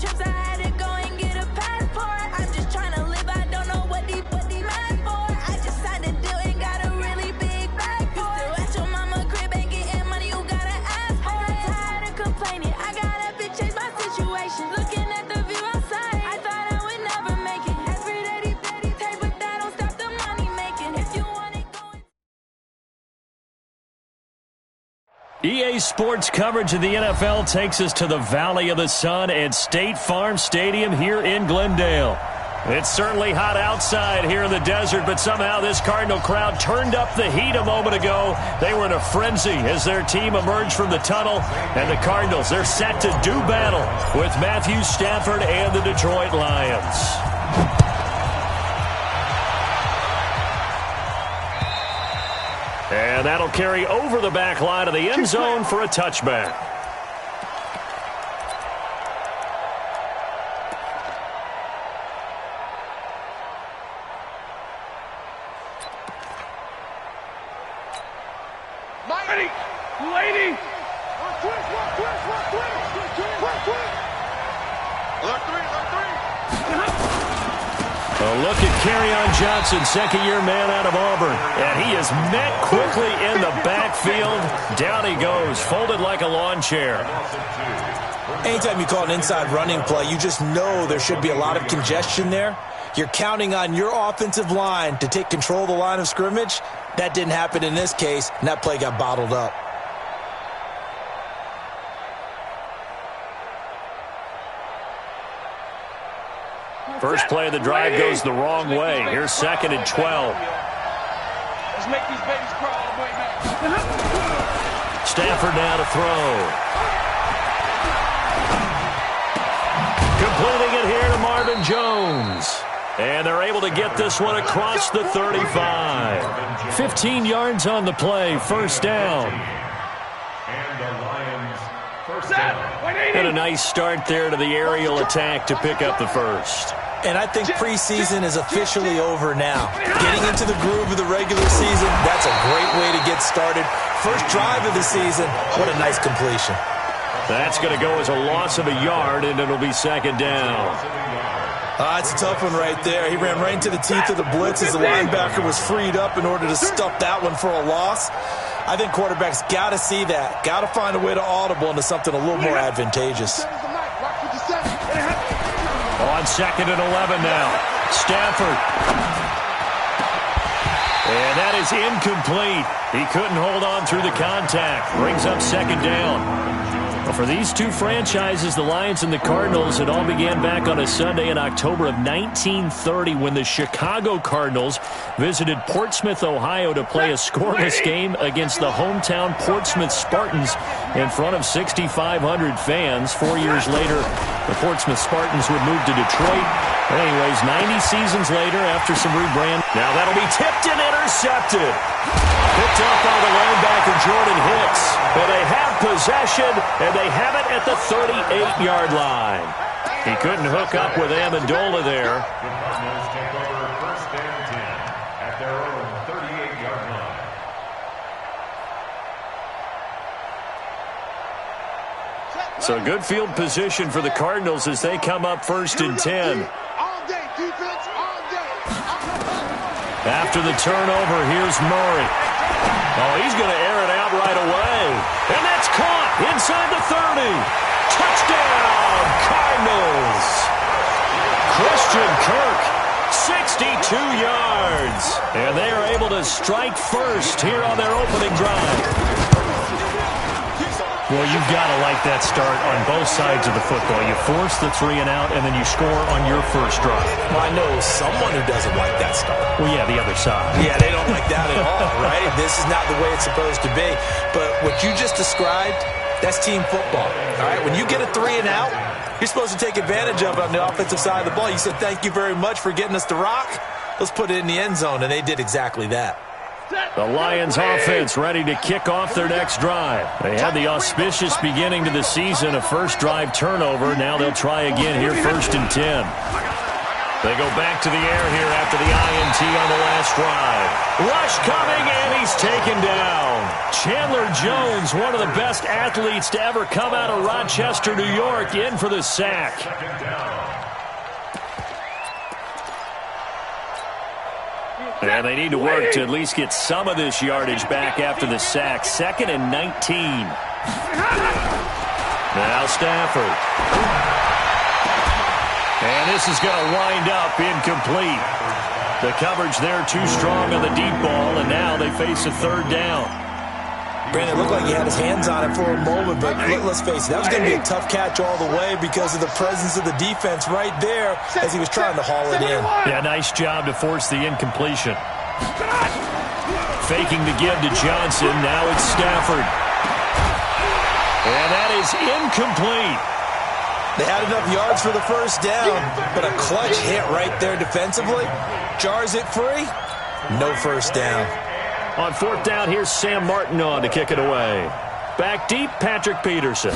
trips, I had to go and get a passport. I'm just trying to live, I don't know what these mad for. I just signed a deal and got a really big bag for it. At your mama crib ain't getting money, you gotta ask for it. I'm tired of complaining, I gotta bitch change my situation. Looking at the view outside, I thought I would never make it. Every day these take, but that don't stop the money making. If you want it going. EA Sports coverage of the NFL takes us to the Valley of the Sun at State Farm Stadium here in Glendale. It's certainly hot outside here in the desert, but somehow this Cardinal crowd turned up the heat a moment ago. They were in a frenzy as their team emerged from the tunnel, and the Cardinals, they're set to do battle with Matthew Stafford and the Detroit Lions. And that'll carry over the back line of the end zone for a touchback. A look at Kerryon Johnson, second-year man out of Auburn. And he is met quickly in the backfield. Down he goes, folded like a lawn chair. Anytime you call an inside running play, you just know there should be a lot of congestion there. You're counting on your offensive line to take control of the line of scrimmage. That didn't happen in this case, and that play got bottled up. First play of the drive goes the wrong way. Here's 2nd and 12. Let's make these babies crawl all the way back. Stafford now to throw. Completing it here to Marvin Jones. And they're able to get this one across the 35. 15 yards on the play, first down. And the Lions first down. And a nice start there to the aerial attack to pick up the first. And I think preseason is officially over now. Getting into the groove of the regular season, that's a great way to get started. First drive of the season, what a nice completion. That's going to go as a loss of a yard, and it'll be second down. It's a tough one right there. He ran right into the teeth of the blitz as the linebacker was freed up in order to stuff that one for a loss. I think quarterbacks got to see that. Got to find a way to audible into something a little more advantageous. On 2nd and 11 now. Stafford. And that is incomplete. He couldn't hold on through the contact. Brings up second down. Well, for these two franchises, the Lions and the Cardinals, it all began back on a Sunday in October of 1930 when the Chicago Cardinals visited Portsmouth, Ohio to play a scoreless game against the hometown Portsmouth Spartans in front of 6,500 fans. 4 years later, the Portsmouth Spartans would move to Detroit. Anyways, 90 seasons later, after some rebrand, now that'll be tipped and intercepted. Picked up by the linebacker Jordan Hicks. And they have possession, and they have it at the 38-yard line. He couldn't hook up with Amendola there. The Cardinals take over first and 10 at their own 38-yard line. So good field position for the Cardinals as they come up first and 10. All day, defense, all day. After the turnover, here's Murray. Oh, he's going to air it out right away. And that's caught inside the 30. Touchdown, Cardinals. Christian Kirk, 62 yards. And they are able to strike first here on their opening drive. Well, you've got to like that start on both sides of the football. You force the 3 and out, and then you score on your first drive. Well, I know someone who doesn't like that start. Well, yeah, the other side. Yeah, they don't like that at all, right? This is not the way it's supposed to be. But what you just described, that's team football, all right? When you get a 3 and out, you're supposed to take advantage of it on the offensive side of the ball. You said, thank you very much for getting us the rock. Let's put it in the end zone, and they did exactly that. The Lions offense ready to kick off their next drive. They had the auspicious beginning to the season, a first drive turnover. Now they'll try again here, first and 10. They go back to the air here after the INT on the last drive. Rush coming, and he's taken down. Chandler Jones, one of the best athletes to ever come out of Rochester, New York, in for the sack. And they need to work to at least get some of this yardage back after the sack. 2nd and 19. Now Stafford. And this is going to wind up incomplete. The coverage there too strong on the deep ball, and now they face a 3rd down. Brandon, it looked like he had his hands on it for a moment, but let's face it, that was going to be a tough catch all the way because of the presence of the defense right there as he was trying to haul it in. Yeah, nice job to force the incompletion. Faking the give to Johnson. Now it's Stafford. And that is incomplete. They had enough yards for the 1st down, but a clutch hit right there defensively. Jars it free. No 1st down. On 4th down, here's Sam Martin on to kick it away. Back deep, Patrick Peterson.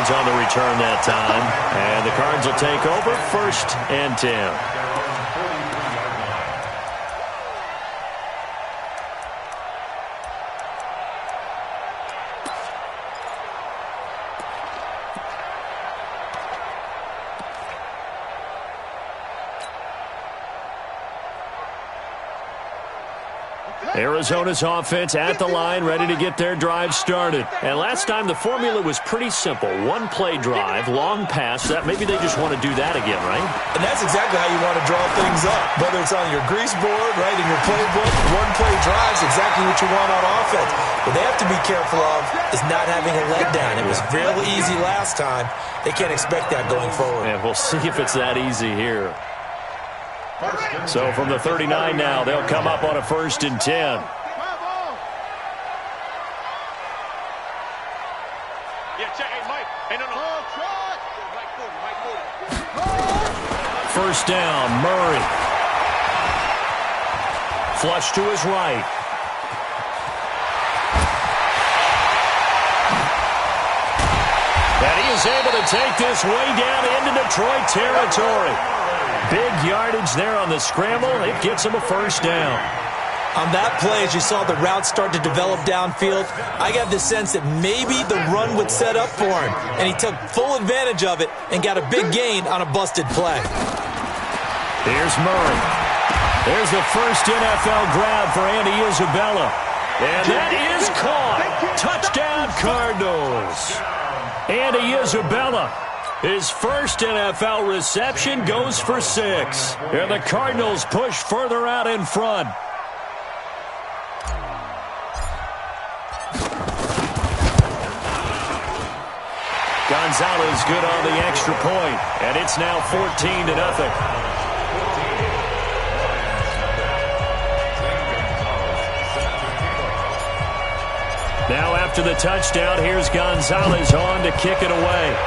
On the return that time, and the Cards will take over 1st and 10. Arizona's offense at the line, ready to get their drive started. And last time the formula was pretty simple. 1-play drive, long pass. That maybe they just want to do that again, right? And that's exactly how you want to draw things up. Whether it's on your grease board, right, in your playbook, 1-play drives exactly what you want on offense. What they have to be careful of is not having a letdown. It was real easy last time. They can't expect that going forward. And we'll see if it's that easy here. So from the 39 now, they'll come up on a 1st and 10. Yeah, check. Hey, Mike. Hey, no. 1st down, Murray. Flush to his right. And he is able to take this way down into Detroit territory. Big yardage there on the scramble. It gets him a 1st down. On that play, as you saw the route start to develop downfield, I got the sense that maybe the run would set up for him, and he took full advantage of it and got a big gain on a busted play. Here's Murray. There's the first NFL grab for Andy Isabella. And that is caught. Touchdown, Cardinals. Andy Isabella. His first NFL reception goes for 6. And the Cardinals push further out in front. Gonzalez good on the extra point, and it's now 14-0. Now after the touchdown, here's Gonzalez on to kick it away.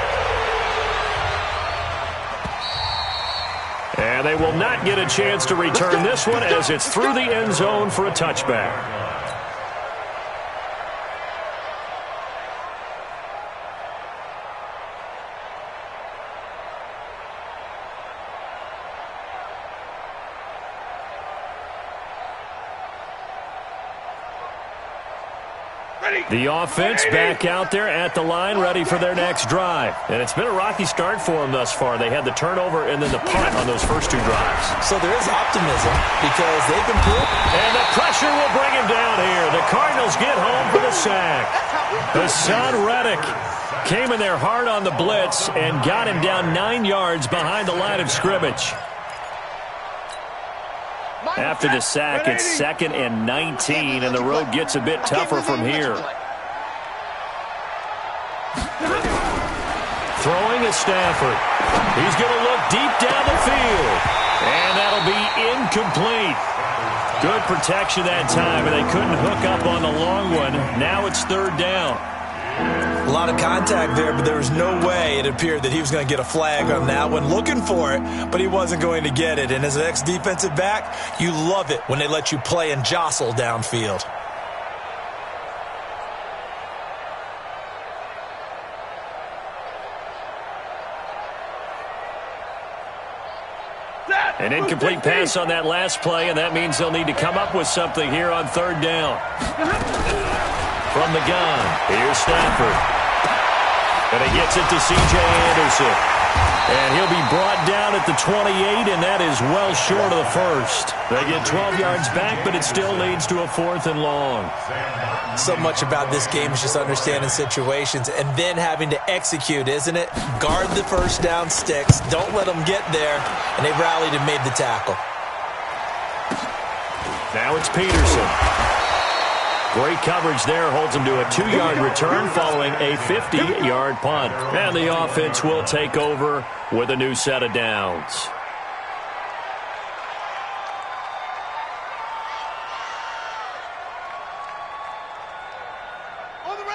And they will not get a chance to return this one as it's through the end zone for a touchback. The offense back out there at the line, ready for their next drive. And it's been a rocky start for them thus far. They had the turnover and then the punt on those first 2 drives. So there is optimism because they've improved. And the pressure will bring him down here. The Cardinals get home for the sack. Hassan Reddick came in there hard on the blitz and got him down 9 yards behind the line of scrimmage. After the sack, it's 2nd and 19, and the road gets a bit tougher from here. Throwing is Stafford. He's going to look deep down the field. And that'll be incomplete. Good protection that time, and they couldn't hook up on the long one. Now it's 3rd down. A lot of contact there, but there was no way it appeared that he was going to get a flag on that one. Looking for it, but he wasn't going to get it. And as an ex-defensive back, you love it when they let you play and jostle downfield. An incomplete pass on that last play, and that means they'll need to come up with something here on third down. From the gun, here's Stafford. And he gets it to C.J. Anderson. And he'll be brought down at the 28, and that is well short of the first. They get 12 yards back, but it still leads to a 4th and long. So much about this game is just understanding situations and then having to execute, isn't it? Guard the first down sticks. Don't let them get there. And they rallied and made the tackle. Now it's Peterson. Great coverage there. Holds him to a 2-yard return following a 50-yard punt. And the offense will take over with a new set of downs.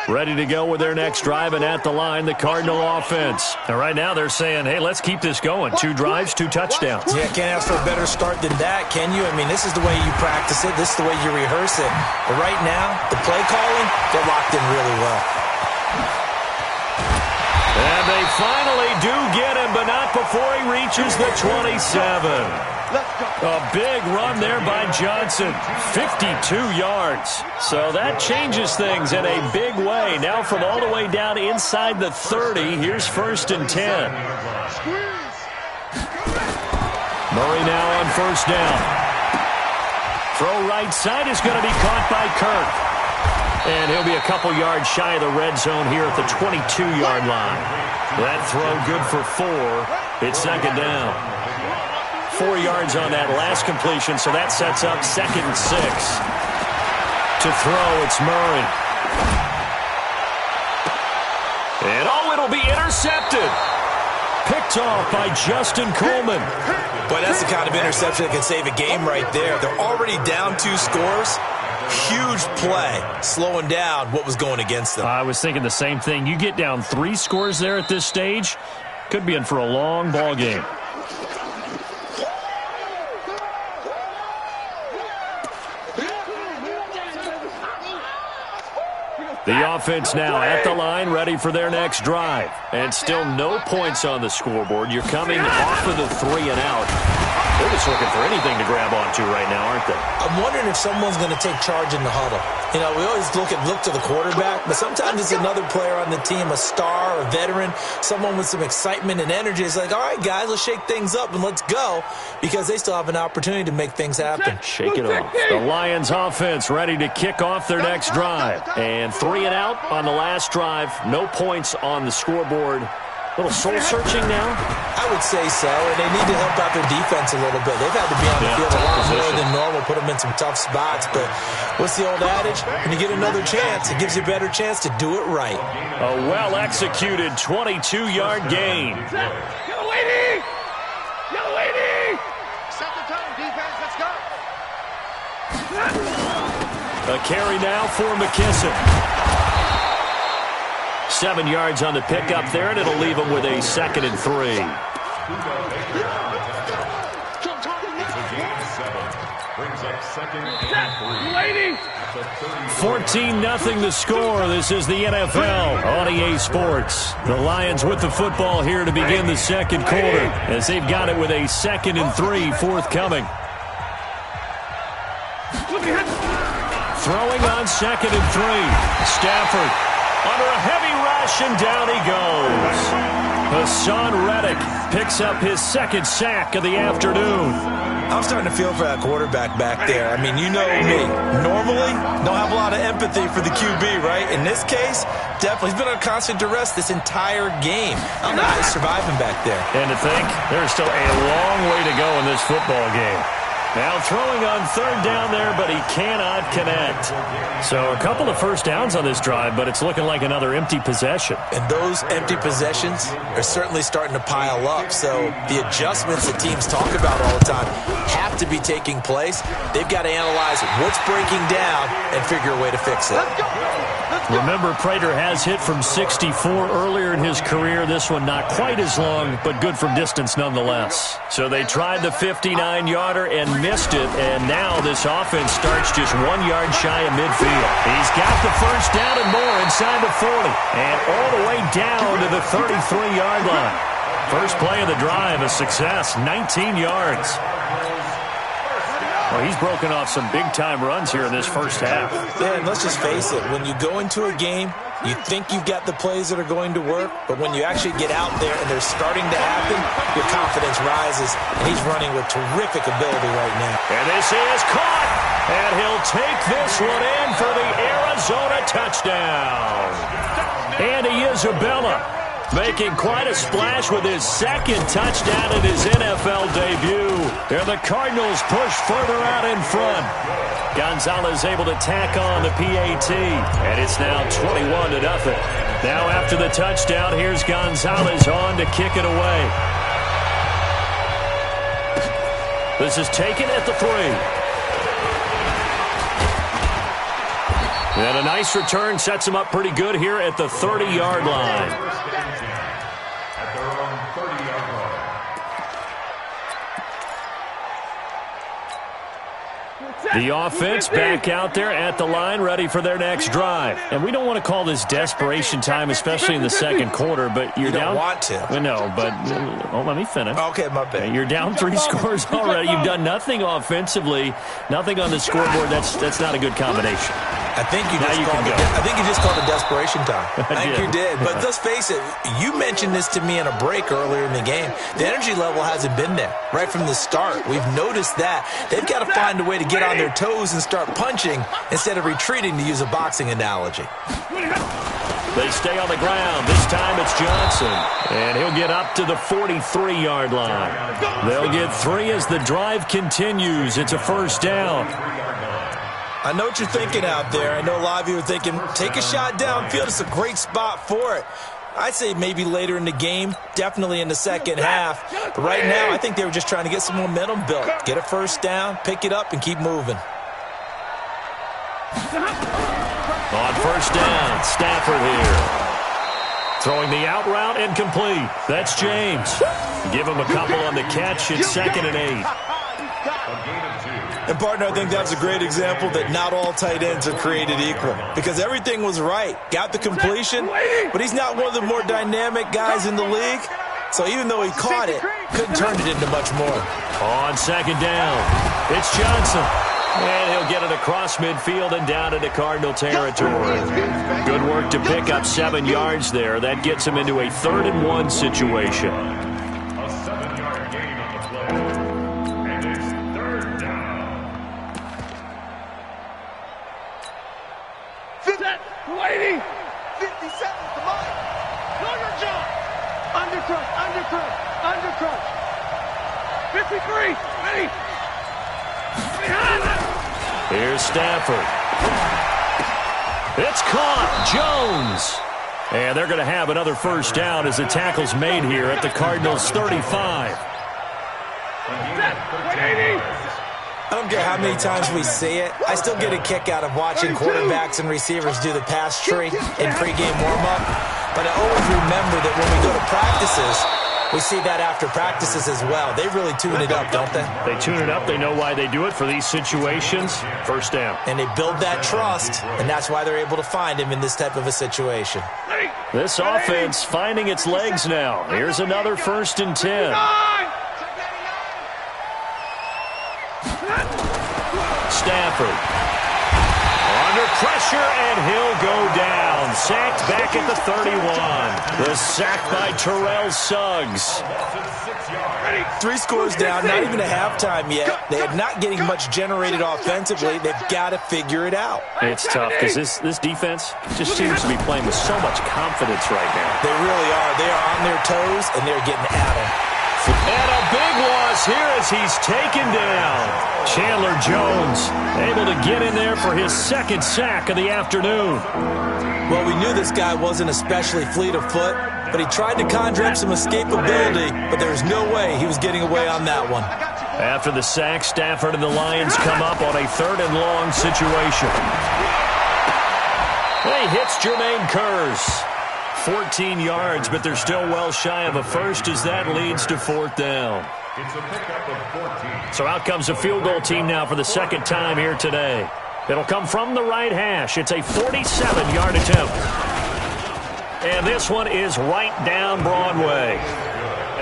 Ready to go with their next drive, and at the line, the Cardinal offense. And right now they're saying, hey, let's keep this going. 2 drives, 2 touchdowns. Yeah, can't ask for a better start than that, can you? I mean, this is the way you practice it. This is the way you rehearse it. But right now, the play calling, they're locked in really well. And they finally do get him, but not before he reaches the 27. A big run there by Johnson, 52 yards. So that changes things in a big way. Now from all the way down inside the 30, here's 1st and 10. Murray now on 1st down. Throw right side is going to be caught by Kirk. And he'll be a couple yards shy of the red zone here at the 22-yard line. That throw good for 4. It's 2nd down. 4 yards on that last completion, so that sets up 2nd and 6. To throw, it's Murray. And it'll be intercepted. Picked off by Justin Coleman. Boy, that's the kind of interception that can save a game right there. They're already down 2 scores. Huge play, slowing down what was going against them. I was thinking the same thing. You get down 3 scores there at this stage, could be in for a long ball game. The offense now at the line, ready for their next drive. And still no points on the scoreboard. You're coming off of the 3 and out. They're just looking for anything to grab onto right now, aren't they? I'm wondering if someone's going to take charge in the huddle. You know, we always look to the quarterback, but sometimes it's another player on the team, a star, a veteran, someone with some excitement and energy. It's like, all right, guys, let's shake things up and let's go, because they still have an opportunity to make things happen. Shake it off. The Lions offense ready to kick off their next drive. And 3 and out on the last drive. No points on the scoreboard. Little soul-searching now? I would say so, and they need to help out their defense a little bit. They've had to be on the field a lot more than normal, put them in some tough spots. But what's the old adage? When you get another chance, it gives you a better chance to do it right. A well-executed 22-yard gain. Yellow lady! Yellow lady! Set the tone, defense, let's go! A carry now for McKissick. 7 yards on the pickup there, and it'll leave him with a 2nd and 3. 14-0 the score. This is the NFL on EA Sports. The Lions with the football here to begin the 2nd quarter, as they've got it with a 2nd and 3 forthcoming. Throwing on 2nd and 3. Stafford under a heavy rush, and down he goes. Hassan Reddick picks up his 2nd sack of the afternoon. I'm starting to feel for that quarterback back there. I mean, you know me. Normally, don't have a lot of empathy for the QB, right? In this case, definitely. He's been on constant duress this entire game. I don't know how he's surviving back there. And to think, there's still a long way to go in this football game. Now throwing on 3rd down there, but he cannot connect. So a couple of first downs on this drive, but it's looking like another empty possession. And those empty possessions are certainly starting to pile up. So the adjustments that teams talk about all the time have to be taking place. They've got to analyze what's breaking down and figure a way to fix it. Remember, Prater has hit from 64 earlier in his career. This one not quite as long, but good from distance nonetheless. So they tried the 59-yarder and missed it, and now this offense starts just 1 yard shy of midfield. He's got the first down and more inside the 40, and all the way down to the 33-yard line. First play of the drive, a success, 19 yards. Well, he's broken off some big-time runs here in this first half. Yeah, and let's just face it. When you go into a game, you think you've got the plays that are going to work, but when you actually get out there and they're starting to happen, your confidence rises, and he's running with terrific ability right now. And this is caught, and he'll take this one in for the Arizona touchdown. Andy Isabella making quite a splash with his second touchdown in his NFL debut. And the Cardinals push further out in front. Gonzalez able to tack on the PAT. And it's now 21-0. Now after the touchdown, here's Gonzalez on to kick it away. This is taken at the 3. And a nice return sets him up pretty good here at the 30-yard line. At their own 30-yard line. The offense back out there at the line, ready for their next drive. And we don't want to call this desperation time, especially in the second quarter, but you're down. You don't want to. No, but let me finish. Okay, my bad. You're down 3 scores already. You've done nothing offensively, nothing on the scoreboard. That's not a good combination. I think you just called it desperation time. I think you did. But let's face it, you mentioned this to me in a break earlier in the game. The energy level hasn't been there right from the start. We've noticed that. They've got to find a way to get on their toes and start punching instead of retreating, to use a boxing analogy. They stay on the ground. This time it's Johnson. And he'll get up to the 43-yard line. They'll get 3 as the drive continues. It's a first down. I know what you're thinking out there. I know a lot of you are thinking, take a shot downfield. It's a great spot for it. I'd say maybe later in the game, definitely in the second half. But right now, I think they were just trying to get some momentum built. Get a first down, pick it up, and keep moving. On first down, Stafford here. Throwing the out route and complete. That's James. Give him a couple on the catch. It's 2nd and 8. And, partner, I think that's a great example that not all tight ends are created equal, because everything was right. Got the completion, but he's not one of the more dynamic guys in the league. So even though he caught it, couldn't turn it into much more. On 2nd down, it's Johnson. And he'll get it across midfield and down into Cardinal territory. Good work to pick up 7 yards there. That gets him into a 3rd and 1 situation. A 7-yard gain on the play. And it's 3rd down. 50, 57 at the line. Know your job. Undercrush. 53, ready. Here's Stafford. It's caught. Jones. And they're going to have another first down as the tackle's made here at the Cardinals' 35. I don't care how many times we see it. I still get a kick out of watching quarterbacks and receivers do the pass tree in pregame warm-up. But I always remember that when we go to practices, we see that after practices as well. They really tune it up, don't they? They tune it up. They know why they do it for these situations. First down. And they build that trust, and that's why they're able to find him in this type of a situation. This offense finding its legs now. Here's another 1st and 10. Stafford. Under pressure, and he'll go down. Sacked back at the 31. The sack by Terrell Suggs. 3 scores down, not even a halftime yet. They are not getting much generated offensively. They've got to figure it out. It's tough because this defense just seems to be playing with so much confidence right now. They really are. They are on their toes, and they're getting at them. And a big loss here as he's taken down. Chandler Jones able to get in there for his 2nd sack of the afternoon. Well, we knew this guy wasn't especially fleet of foot, but he tried to conjure up some escapability, but there was no way he was getting away on that one. After the sack, Stafford and the Lions come up on a 3rd and long situation. he hits Jermaine Kearse. 14 yards, but they're still well shy of a first as that leads to 4th down. It's a pickup of 14. So out comes the field goal team now for the second time here today. It'll come from the right hash. It's a 47-yard attempt. And this one is right down Broadway.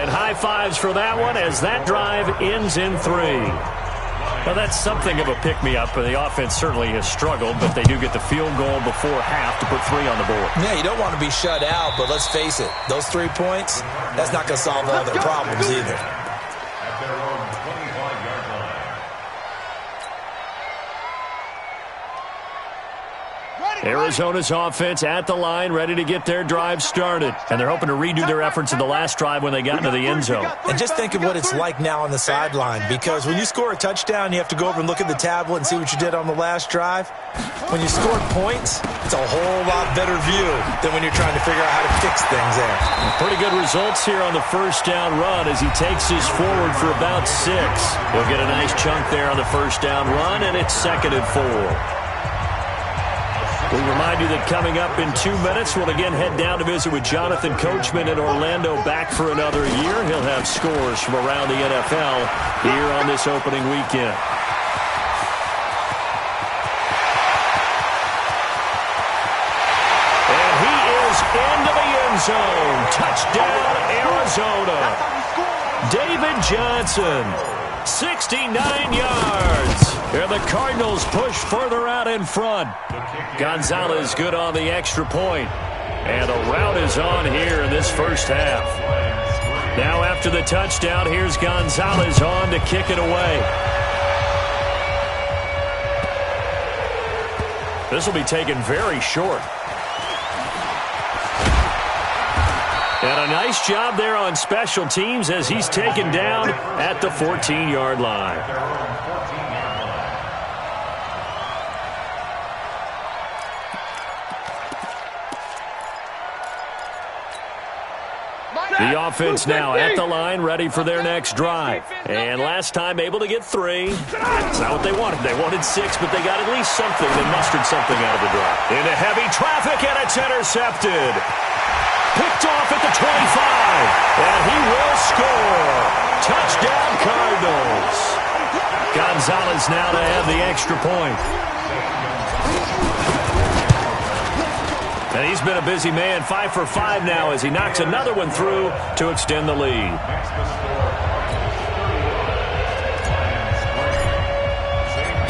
And high fives for that one as that drive ends in 3. Well, that's something of a pick-me-up. The offense certainly has struggled, but they do get the field goal before half to put 3 on the board. Yeah, you don't want to be shut out, but let's face it, those 3 points, that's not going to solve all their problems either. At their own 25-yard line. Arizona's offense at the line, ready to get their drive started. And they're hoping to redo their efforts in the last drive when they got into the end zone. And just think of what it's like now on the sideline, because when you score a touchdown, you have to go over and look at the tablet and see what you did on the last drive. When you scored points, it's a whole lot better view than when you're trying to figure out how to fix things there. Pretty good results here on the first down run as he takes this forward for about 6. He'll get a nice chunk there on the first down run, and it's 2nd and 4. We remind you that coming up in 2 minutes, we'll again head down to visit with Jonathan Coachman in Orlando, back for another year. He'll have scores from around the NFL here on this opening weekend. And he is into the end zone. Touchdown, Arizona. David Johnson, 69 yards. And the Cardinals push further out in front. Gonzalez good on the extra point. And a rout is on here in this first half. Now after the touchdown, here's Gonzalez on to kick it away. This will be taken very short. And a nice job there on special teams as he's taken down at the 14-yard line. The offense now at the line, ready for their next drive. And last time able to get 3. That's not what they wanted. They wanted 6, but they got at least something. They mustered something out of the drive. Into heavy traffic, and it's intercepted. Picked off at the 25. And he will score. Touchdown, Cardinals. Gonzalez now to have the extra point. And he's been a busy man, 5 for 5 now as he knocks another one through to extend the lead.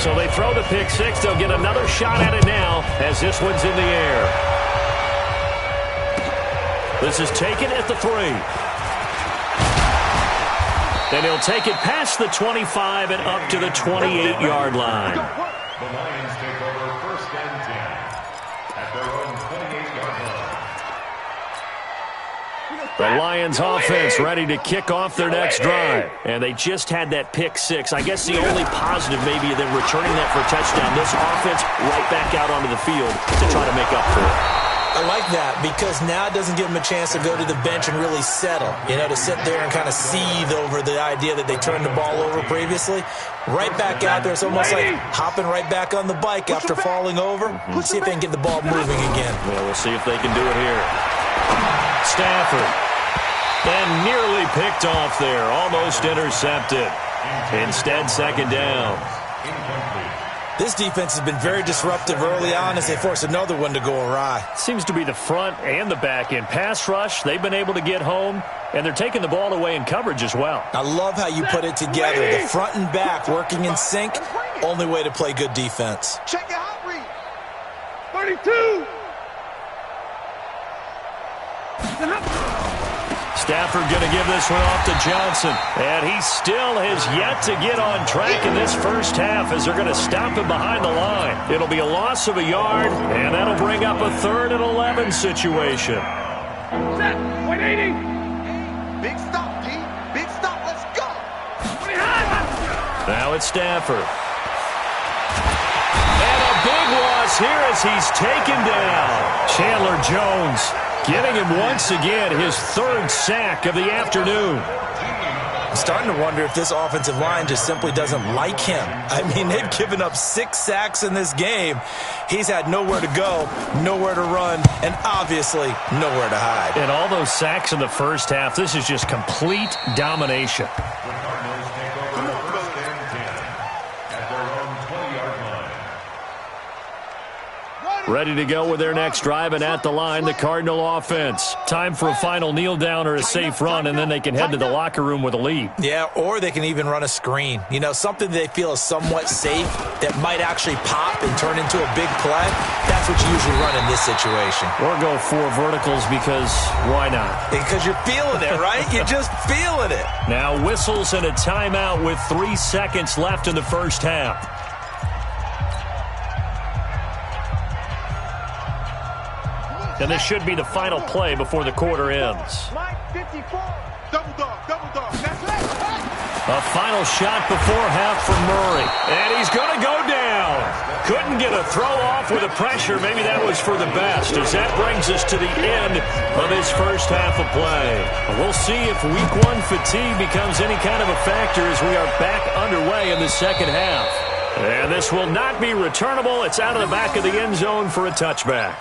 So they throw the pick 6. They'll get another shot at it now as this one's in the air. This is taken at the 3. Then he'll take it past the 25 and up to the 28-yard line. The Lions take over 1st and 10 at their own 28-yard line. The Lions offense ready to kick off their next drive. And they just had that pick 6. I guess the only positive maybe of them returning that for a touchdown. This offense right back out onto the field to try to make up for it. I like that because now it doesn't give them a chance to go to the bench and really settle, to sit there and kind of seethe over the idea that they turned the ball over previously. Right back out there, it's almost like hopping right back on the bike after falling over. See if they can get the ball moving again. Well, we'll see if they can do it here. Stafford. And nearly picked off there, almost intercepted. Instead, 2nd down. This defense has been very disruptive early on as they force another one to go awry. Seems to be the front and the back end. Pass rush, they've been able to get home, and they're taking the ball away in coverage as well. I love how you put it together. The front and back working in sync, only way to play good defense. Check it out, Reed. 32. Stafford going to give this one off to Johnson. And he still has yet to get on track in this first half as they're going to stop him behind the line. It'll be a loss of a yard, and that'll bring up a 3rd and 11 situation. Set. 180. Big stop, G. Big stop. Let's go. Now it's Stafford. And a big loss here as he's taken down. Chandler Jones giving him once again his 3rd sack of the afternoon. I'm starting to wonder if this offensive line just simply doesn't like him. I mean, they've given up 6 sacks in this game. He's had nowhere to go, nowhere to run, and obviously nowhere to hide. And all those sacks in the first half, this is just complete domination. Ready to go with their next drive, and at the line, the Cardinal offense. Time for a final kneel down or a safe run, and then they can head to the locker room with a lead. Yeah, or they can even run a screen. You know, something they feel is somewhat safe that might actually pop and turn into a big play. That's what you usually run in this situation. Or go 4 verticals because why not? Because you're feeling it, right? You're just feeling it. Now whistles and a timeout with 3 seconds left in the first half. And this should be the final play before the quarter ends. Mike 54. Double dog, that's it. A final shot before half from Murray. And he's going to go down. Couldn't get a throw off with the pressure. Maybe that was for the best, as that brings us to the end of his first half of play. We'll see if week 1 fatigue becomes any kind of a factor as we are back underway in the second half. And this will not be returnable. It's out of the back of the end zone for a touchback.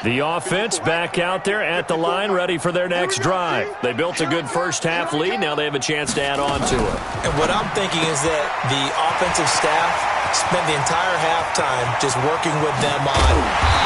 The offense back out there at the line, ready for their next drive. They built a good first half lead. Now they have a chance to add on to it. And what I'm thinking is that the offensive staff spent the entire halftime just working with them on,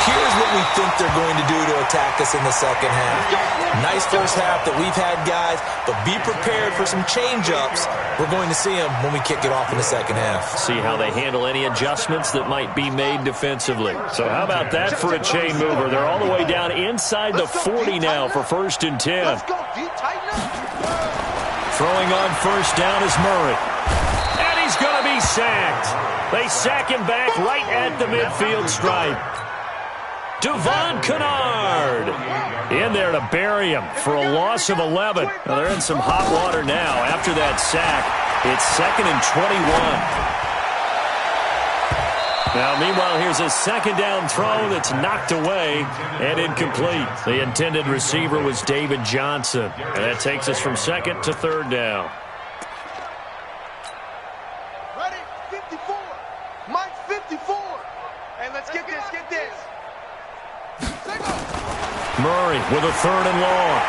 here's what we think they're going to do to attack us in the second half. Nice first half that we've had, guys, but be prepared for some change-ups. We're going to see them when we kick it off in the second half. See how they handle any adjustments that might be made defensively. So how about that for a chain mover? They're all the way down inside the 40 now for 1st and 10. Throwing on first down is Murray. And he's going to be sacked. They sack him back right at the midfield stripe. Devon Kennard in there to bury him for a loss of 11. Now they're in some hot water now. After that sack, it's 2nd and 21. Now, meanwhile, here's a second down throw that's knocked away and incomplete. The intended receiver was David Johnson. And that takes us from 2nd to 3rd down. Ready? 54. Mike 54. And let's get this. Murray with a 3rd and long.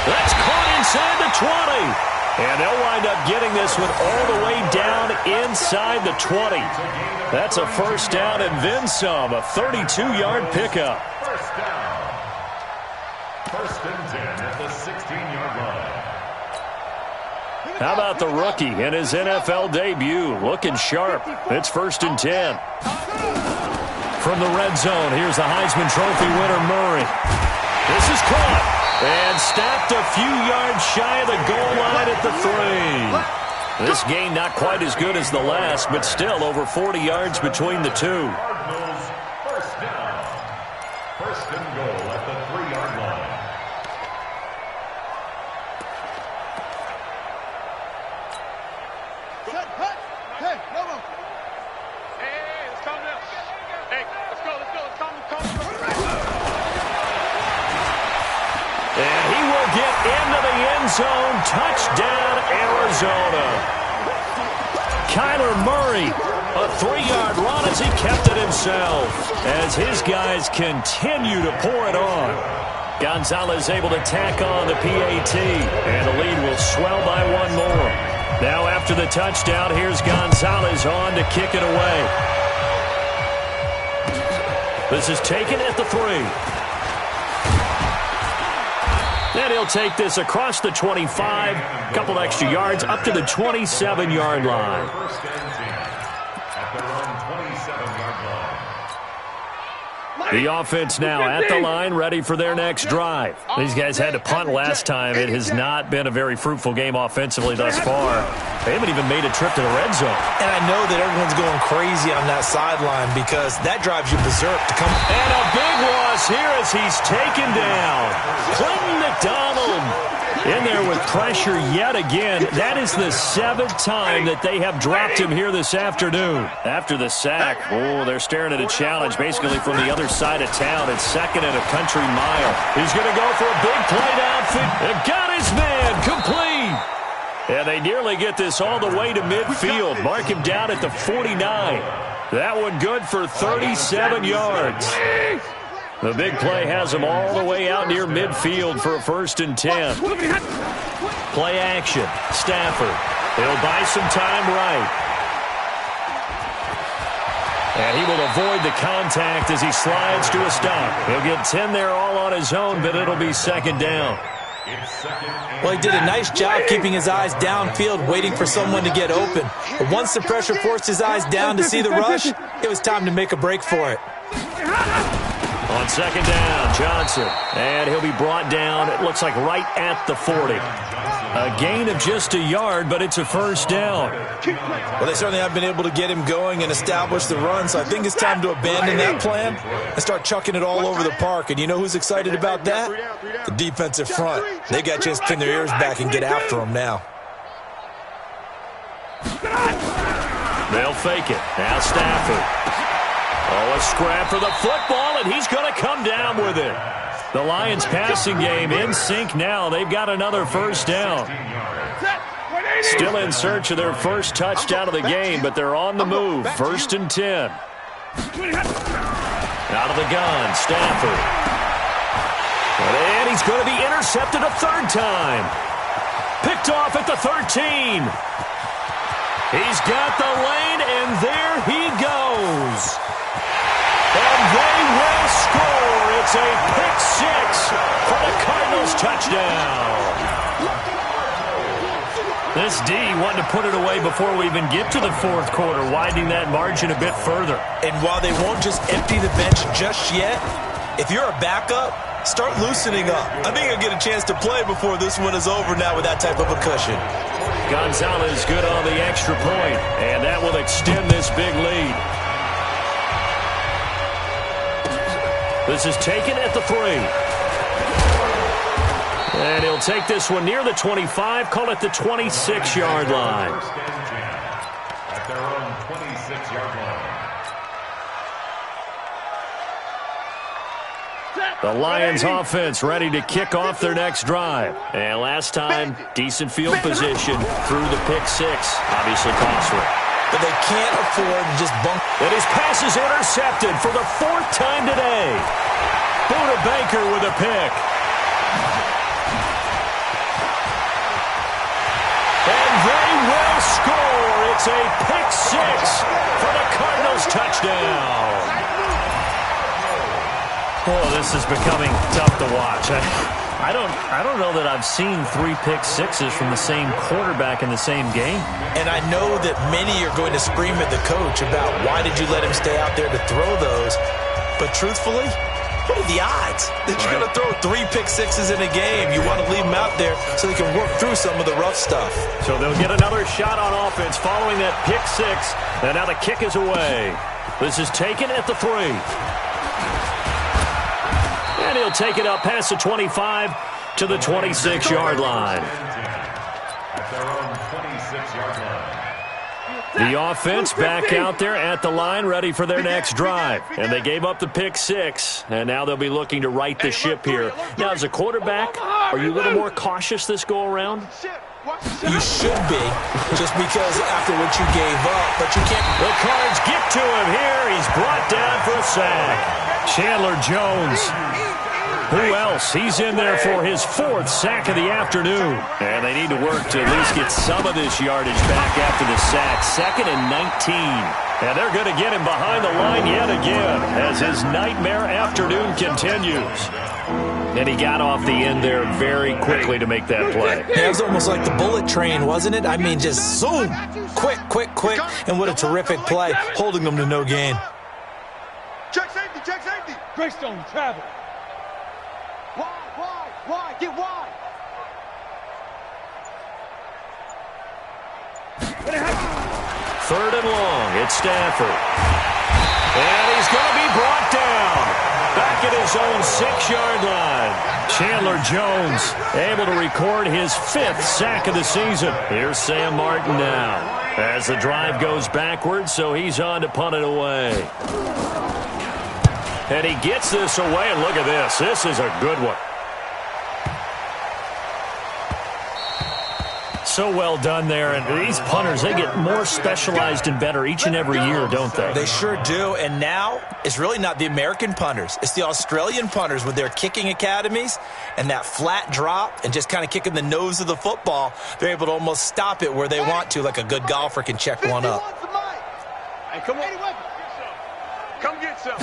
That's caught inside the 20. And they'll wind up getting this one all the way down inside the 20. That's a first down and then some, a 32-yard pickup. First down. 1st and 10 at the 16-yard line. How about the rookie in his NFL debut? Looking sharp. It's 1st and 10. From the red zone, here's the Heisman Trophy winner, Murray. This is caught. And stopped a few yards shy of the goal line at the 3. This gain not quite as good as the last, but still over 40 yards between the two. Cardinals first down. 1st and goal at the 3-yard line. Hey, no. Hey, let's calm down. Hey, let's go. Calm. And he will get into the end zone. Touchdown, Arizona. Kyler Murray, a 3-yard run as he kept it himself. As his guys continue to pour it on. Gonzalez able to tack on the PAT. And the lead will swell by 1 more. Now after the touchdown, here's Gonzalez on to kick it away. This is taken at the 3. And he'll take this across the 25, a couple extra yards, up to the 27-yard line. 1st and 10 at their own 27-yard line. The offense now at the line, ready for their next drive. These guys had to punt last time. It has not been a very fruitful game offensively thus far. They haven't even made a trip to the red zone. And I know that everyone's going crazy on that sideline because that drives you berserk to come. And a big loss here as he's taken down. Clinton McDonald In there with pressure yet again. That is the 7th time that they have dropped him here this afternoon. After the sack, they're staring at a challenge basically from the other side of town. It's 2nd and a country mile. He's going to go for a big play downfield. They've got his man complete. And they nearly get this all the way to midfield. Mark him down at the 49. That one good for 37 yards. The big play has him all the way out near midfield for a 1st and 10. Play action. Stafford. He'll buy some time right. And he will avoid the contact as he slides to a stop. He'll get 10 there all on his own, but it'll be 2nd down. Well, he did a nice job keeping his eyes downfield, waiting for someone to get open. But once the pressure forced his eyes down to see the rush, it was time to make a break for it. On 2nd down, Johnson. And he'll be brought down, it looks like right at the 40. A gain of just a yard, but it's a 1st down. Well, they certainly have been able to get him going and establish the run, so I think it's time to abandon that plan and start chucking it all over the park. And you know who's excited about that? The defensive front. They got a chance to pin their ears back and get after him now. They'll fake it. Now Stafford. A scrap for the football, and he's going to come down with it. The Lions passing game in sync now. They've got another 1st down. Still in search of their first touchdown of the game, but they're on the move. 1st and 10. Out of the gun, Stafford. And he's going to be intercepted a 3rd time. Picked off at the 13. He's got the lane, and there he goes. And they will score. It's a pick 6 for the Cardinals touchdown. This D wanted to put it away before we even get to the 4th quarter, widening that margin a bit further. And while they won't just empty the bench just yet, if you're a backup, start loosening up. I think you'll get a chance to play before this one is over now with that type of a cushion. Gonzalez good on the extra point, and that will extend this big lead. This is taken at the 3. And he'll take this one near the 25, call it the 26-yard line. At their own 26-yard line. The Lions offense ready to kick off their next drive. And last time, decent field position through the pick 6. Obviously costly. But they can't afford to just bunk. And his pass is intercepted for the 4th time today. Buda Baker with a pick. And they will score. It's a pick 6 for the Cardinals touchdown. Oh, this is becoming tough to watch. I don't know that I've seen 3 pick 6s from the same quarterback in the same game. And I know that many are going to scream at the coach about why did you let him stay out there to throw those. But truthfully, what are the odds that you're going to throw 3 pick 6s in a game? You want to leave them out there so they can work through some of the rough stuff. So they'll get another shot on offense following that pick 6. And now the kick is away. This is taken at the 3. And he'll take it up past the 25 to the 26-yard line. At their own 26-yard line. The offense back out there at the line, ready for their next drive. And they gave up the pick 6, and now they'll be looking to right the ship here. Now, as a quarterback, are you a little more cautious this go-around? You should be, just because after what you gave up, but you can't. The Cards get to him here. He's brought down for a sack. Chandler Jones. Who else? He's in there for his 4th sack of the afternoon. And they need to work to at least get some of this yardage back after the sack. 2nd and 19. And they're going to get him behind the line yet again as his nightmare afternoon continues. And he got off the end there very quickly to make that play. It was almost like the bullet train, wasn't it? I mean, just zoom. Quick, quick, quick. And what a terrific play, holding them to no gain. Check safety, check safety. Greystone travel. Wide, get wide. 3rd and long. It's Stafford. And he's going to be brought down. Back back at his own 6-yard line. Chandler Jones able to record his 5th sack of the season. Here's Sam Martin now as the drive goes backwards, so he's on to punt it away. And he gets this away, and look at this. This is a good one. So well done there, and these punters, they get more specialized and better each and every year, don't they? They sure do, and now it's really not the American punters. It's the Australian punters with their kicking academies and that flat drop and just kind of kicking the nose of the football. They're able to almost stop it where they want to, like a good golfer can check one up. Hey, come on. Come get some.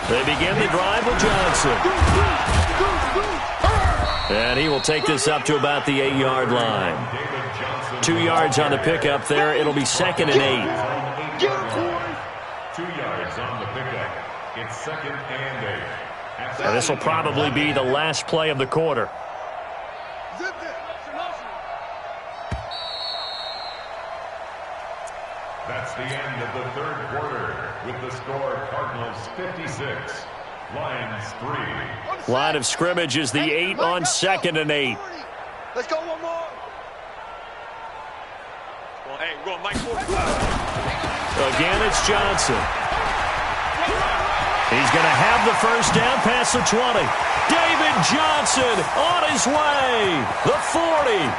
They begin the drive with Johnson. And he will take this up to about the 8-yard line. 2 yards on the pickup there. It'll be 2nd and 8. 2 yards on the pickup. It's 2nd and 8. Now, this will probably be the last play of the quarter. That's the end of the 3rd quarter with the score Cardinals 56. Lions 3. Line of scrimmage is the 8 on 2nd and 8. Let's go one more. Well, hey, we're going Mike Ford. Again, it's Johnson. He's going to have the first down past the 20. David Johnson on his way. The 40.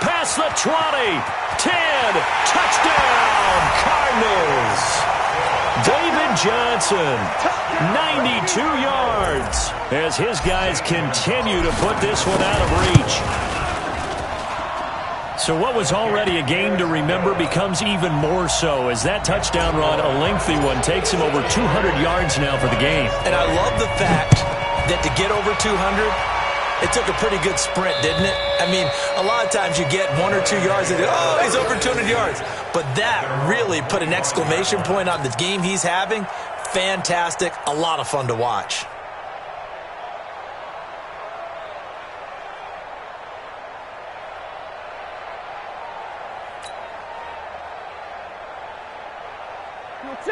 Past the 20. 10. Touchdown, Cardinals. David Johnson, 92 yards, as his guys continue to put this one out of reach. So what was already a game to remember becomes even more so as that touchdown run, a lengthy one, takes him over 200 yards now for the game. And I love the fact that to get over 200, it took a pretty good sprint, didn't it? I mean, a lot of times you get 1 or 2 yards and oh, he's over 200 yards. But that really put an exclamation point on the game he's having. Fantastic. A lot of fun to watch.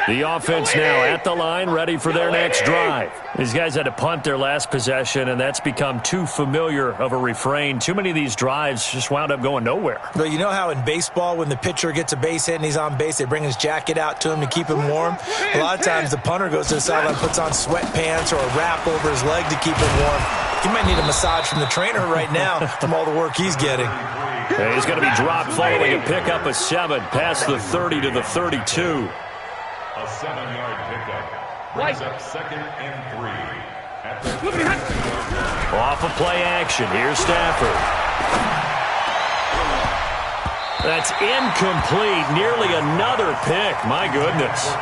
The offense now at the line, ready for their next drive. These guys had to punt their last possession, and that's become too familiar of a refrain. Too many of these drives just wound up going nowhere. Well, you know how in baseball, when the pitcher gets a base hit and he's on base, they bring his jacket out to him to keep him warm? A lot of times the punter goes to the sideline, puts on sweatpants or a wrap over his leg to keep him warm. He might need a massage from the trainer right now from all the work he's getting. Okay, he's going to be dropped following a pickup of 7 past the 30 to the 32. A 7-yard pickup brings up 2nd and 3. At the Off of play action. Here's Stafford. That's incomplete. Nearly another pick. My goodness.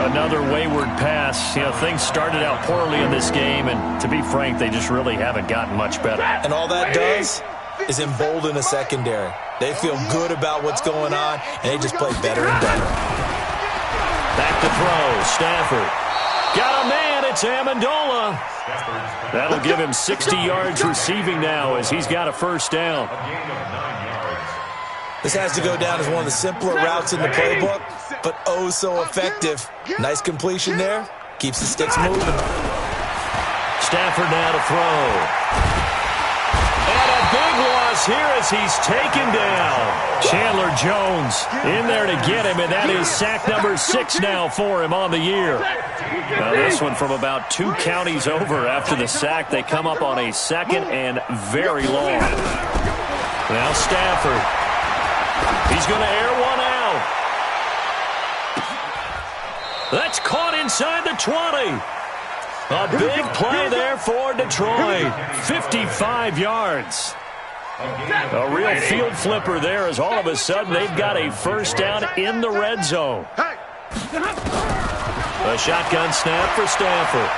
Another wayward pass. You know, things started out poorly in this game, and to be frank, they just really haven't gotten much better. And all that does is embolden a secondary. They feel good about what's going on, and they just play better and better. Back to throw. Stafford. Got a man. It's Amendola. That'll give him 60 yards receiving now as he's got a first down. This has to go down as one of the simpler routes in the playbook, but oh so effective. Nice completion there. Keeps the sticks moving. Stafford now to throw. And a big loss here as he's taken down. Chandler Jones in there to get him, and that is sack number 6 now for him on the year. Now this one from about 2 counties over after the sack. They come up on a 2nd and very long. Now Stafford. He's going to air one out. That's caught inside the 20. A big play there for Detroit. 55 yards. A real field flipper there as all of a sudden they've got a first down in the red zone. A shotgun snap for Stafford.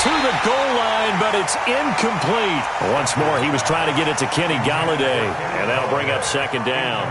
To the goal line, but it's incomplete. Once more, he was trying to get it to Kenny Golladay, and that'll bring up 2nd down.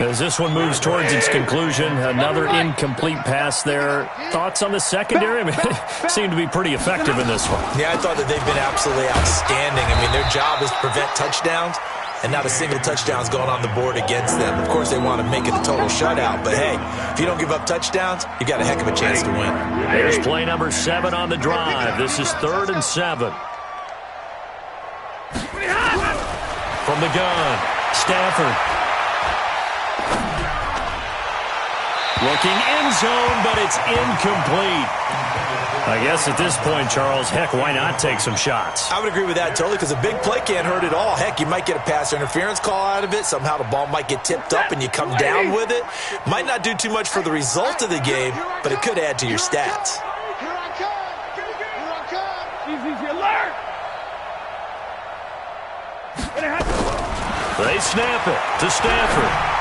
As this one moves towards its conclusion, another incomplete pass there. Thoughts on the secondary? I mean, they seem to be pretty effective in this one. Yeah, I thought that they've been absolutely outstanding. I mean, their job is to prevent touchdowns. and not a single touchdown's gone on the board against them. Of course, they want to make it a total shutout, but hey, if you don't give up touchdowns, you got a heck of a chance to win. Here's play number 7 on the drive. This is 3rd and 7. From the gun, Stafford. Looking end zone, but it's incomplete. I guess at this point, Charles, heck, why not take some shots? I would agree with that totally, because a big play can't hurt at all. Heck, you might get a pass interference call out of it. Somehow the ball might get tipped up and you come down with it. Might not do too much for the result of the game, but it could add to your stats. Here I come. Here I come. Easy alert. They snap it to Stafford.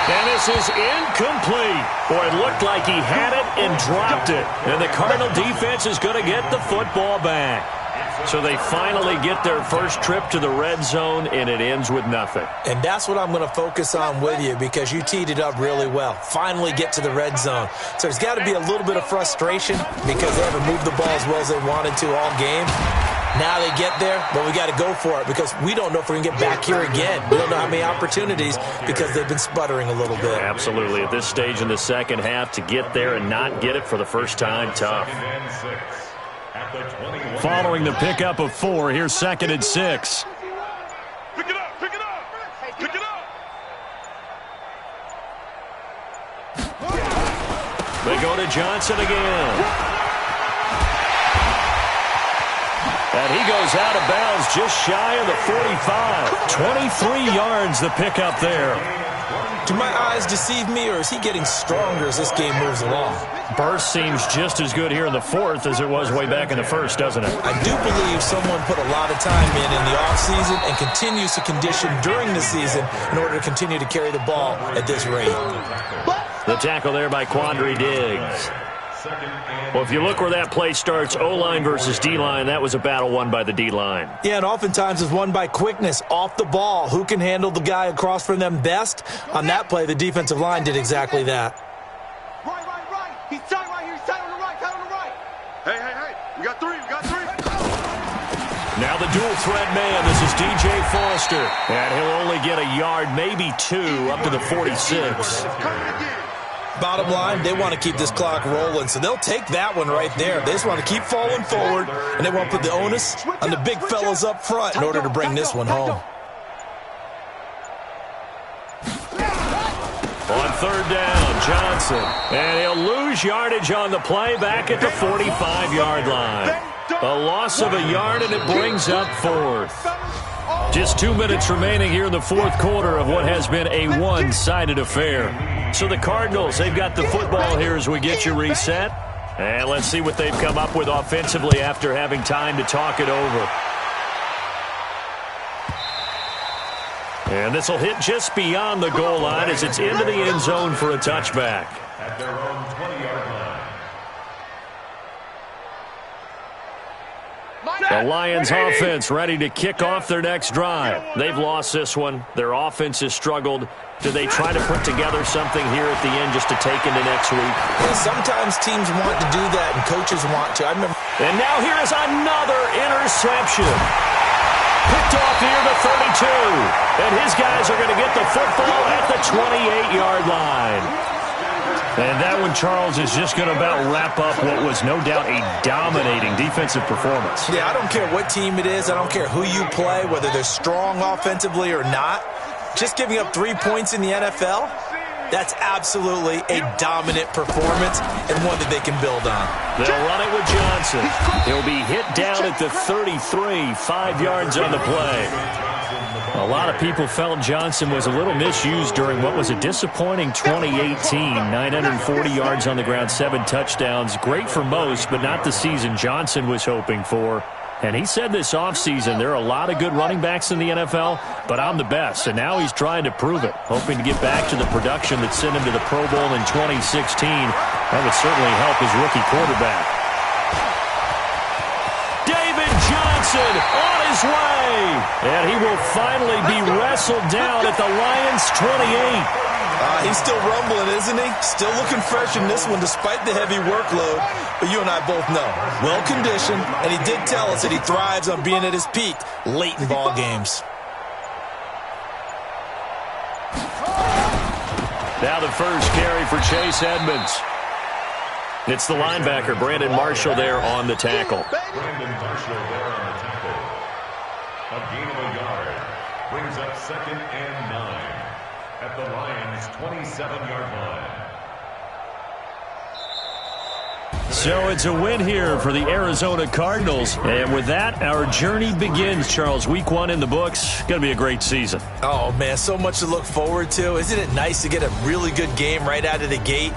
And this is incomplete. Boy, it looked like he had it and dropped it. And the Cardinal defense is going to get the football back. So they finally get their first trip to the red zone, and it ends with nothing. And that's what I'm going to focus on with you, because you teed it up really well. Finally get to the red zone. So there's got to be a little bit of frustration because they haven't moved the ball as well as they wanted to all game. Now they get there, but we got to go for it because we don't know if we're going to get back here again. We don't know how many opportunities because they've been sputtering a little bit. Absolutely. At this stage in the second half, to get there and not get it for the first time, tough. Following the pickup of 4, here's 2nd and 6. Pick it up. Pick it up. Pick it up. They go to Johnson again. And he goes out of bounds just shy of the 45. 23 yards the pickup there. Do my eyes deceive me, or is he getting stronger as this game moves along? Burst seems just as good here in the 4th as it was way back in the 1st, doesn't it? I do believe someone put a lot of time in the offseason and continues to condition during the season in order to continue to carry the ball at this rate. The tackle there by Quandre Diggs. Well, if you look where that play starts, O-line versus D-line, that was a battle won by the D-line. Yeah, and oftentimes it's won by quickness, off the ball. Who can handle the guy across from them best? On that play, the defensive line did exactly that. Right. He's tight right here. He's tight on the right. Tight on the right. Hey. We got three. Now the dual threat man. This is DJ Foster. And he'll only get a yard, maybe 2, up to the 46. Bottom line, they want to keep this clock rolling, so they'll take that one right there. They just want to keep falling forward, and they want to put the onus on the big fellas up front in order to bring this one home. On 3rd down, Johnson. And he'll lose yardage on the play back at the 45-yard line. A loss of a yard, and it brings up 4th. Just 2 minutes remaining here in the 4th quarter of what has been a one-sided affair. So the Cardinals, they've got the football here as we get you reset. And let's see what they've come up with offensively after having time to talk it over. And this will hit just beyond the goal line as it's into the end zone for a touchback. At their own 20-yard line. The Lions offense ready to kick off their next drive. They've lost this one. Their offense has struggled. Do they try to put together something here at the end just to take into next week? Well, sometimes teams want to do that, and coaches want to. And now here is another interception. Picked off near the 32. And his guys are going to get the football at the 28-yard line. And that one, Charles, is just going to about wrap up what was no doubt a dominating defensive performance. Yeah, I don't care what team it is. I don't care who you play, whether they're strong offensively or not. Just giving up 3 points in the NFL, that's absolutely a dominant performance and one that they can build on. They'll run it with Johnson. He'll be hit down at the 33, 5 yards on the play. A lot of people felt Johnson was a little misused during what was a disappointing 2018. 940 yards on the ground, 7 touchdowns. Great for most, but not the season Johnson was hoping for. And he said this offseason, there are a lot of good running backs in the NFL, but I'm the best. And now he's trying to prove it, hoping to get back to the production that sent him to the Pro Bowl in 2016. That would certainly help his rookie quarterback. David Johnson on his way. And he will finally be wrestled down at the Lions' 28. He's still rumbling, isn't he? Still looking fresh in this one despite the heavy workload. But you and I both know, well-conditioned, and he did tell us that he thrives on being at his peak late in ball games. Now the first carry for Chase Edmonds. It's the linebacker, Brandon Marshall, there on the tackle. Brandon Marshall there on the tackle. A gain of a yard. Brings up 2nd and 9 at the Lions' 27-yard line. So it's a win here for the Arizona Cardinals. And with that, our journey begins, Charles. Week 1 in the books. Going to be a great season. Oh, man, so much to look forward to. Isn't it nice to get a really good game right out of the gate?